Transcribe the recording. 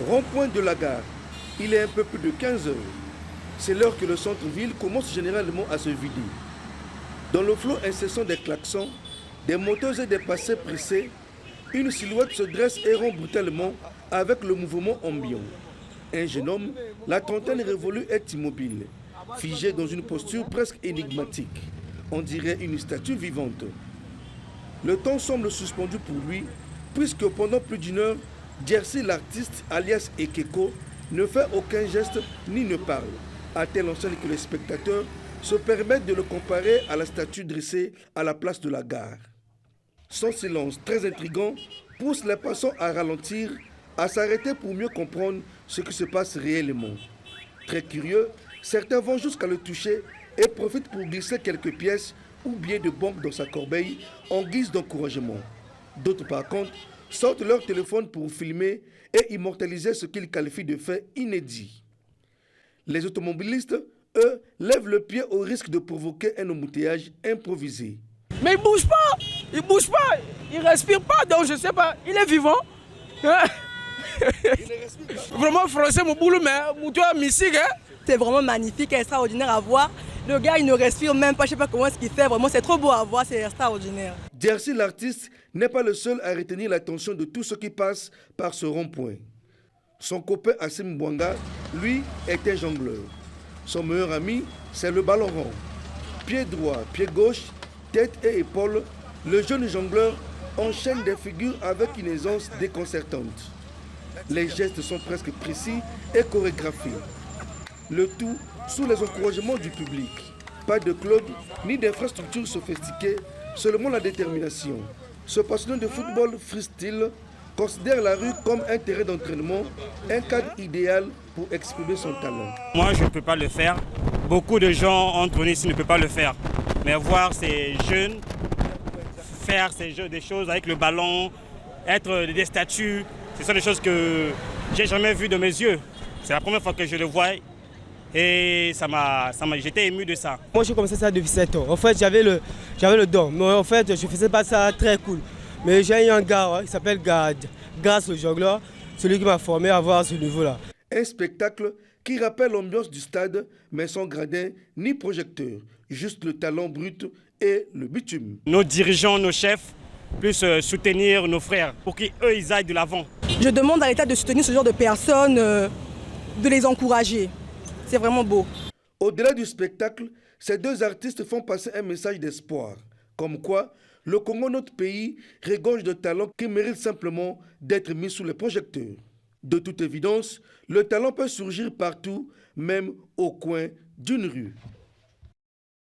Rond-point de la gare. Il est un peu plus de 15 heures. C'est l'heure que le centre-ville commence généralement à se vider. Dans le flot incessant des klaxons, des moteurs et des passés pressés, une silhouette se dresse et rompt brutalement avec le mouvement ambiant. Un jeune homme, la trentaine révolue, est immobile, figé dans une posture presque énigmatique. On dirait une statue vivante. Le temps semble suspendu pour lui, puisque pendant plus d'une heure, Jersey l'artiste, alias Ekeko, ne fait aucun geste ni ne parle, à telle enseigne que les spectateurs se permettent de le comparer à la statue dressée à la place de la gare. Son silence très intrigant pousse les passants à ralentir, à s'arrêter pour mieux comprendre ce qui se passe réellement. Très curieux, certains vont jusqu'à le toucher et profitent pour glisser quelques pièces ou billets de banque dans sa corbeille en guise d'encouragement. D'autres par contre sortent leur téléphone pour filmer et immortaliser ce qu'ils qualifient de fait inédit. Les automobilistes, eux, lèvent le pied au risque de provoquer un embouteillage improvisé. Mais il bouge pas, il respire pas, donc je sais pas, il est vivant. Vraiment français mon boulot, mais mon toit mystique. C'est vraiment magnifique, extraordinaire à voir. Le gars, il ne respire même pas, je sais pas comment est-ce qu'il fait. Vraiment, c'est trop beau à voir, c'est extraordinaire. Jersey l'artiste n'est pas le seul à retenir l'attention de tout ce qui passe par ce rond-point. Son copain Assim Bwanga, lui, est un jongleur. Son meilleur ami, c'est le ballon rond. Pied droit, pied gauche, tête et épaules, le jeune jongleur enchaîne des figures avec une aisance déconcertante. Les gestes sont presque précis et chorégraphiés. Le tout sous les encouragements du public. Pas de club ni d'infrastructures sophistiquées, seulement la détermination. Ce passionné de football freestyle considère la rue comme un terrain d'entraînement, un cadre idéal pour exprimer son talent. Moi, je ne peux pas le faire. Beaucoup de gens entre nous ici ne peuvent pas le faire. Mais voir ces jeunes faire des choses avec le ballon, être des statues, ce sont des choses que j'ai jamais vues de mes yeux. C'est la première fois que je le vois et j'étais ému de ça. Moi, j'ai commencé ça depuis 7 ans. En fait, j'avais le don, mais en fait, je ne faisais pas ça très cool. Mais j'ai eu un gars, il s'appelle Grâce le jongleur, celui qui m'a formé à voir ce niveau-là. Un spectacle qui rappelle l'ambiance du stade, mais sans gradin ni projecteur, juste le talent brut et le bitume. Nos dirigeants, nos chefs, plus soutenir nos frères pour qu'eux, ils aillent de l'avant. Je demande à l'État de soutenir ce genre de personnes, de les encourager. C'est vraiment beau. Au-delà du spectacle, ces deux artistes font passer un message d'espoir. Comme quoi, le Congo, notre pays, regorge de talents qui méritent simplement d'être mis sous les projecteurs. De toute évidence, le talent peut surgir partout, même au coin d'une rue.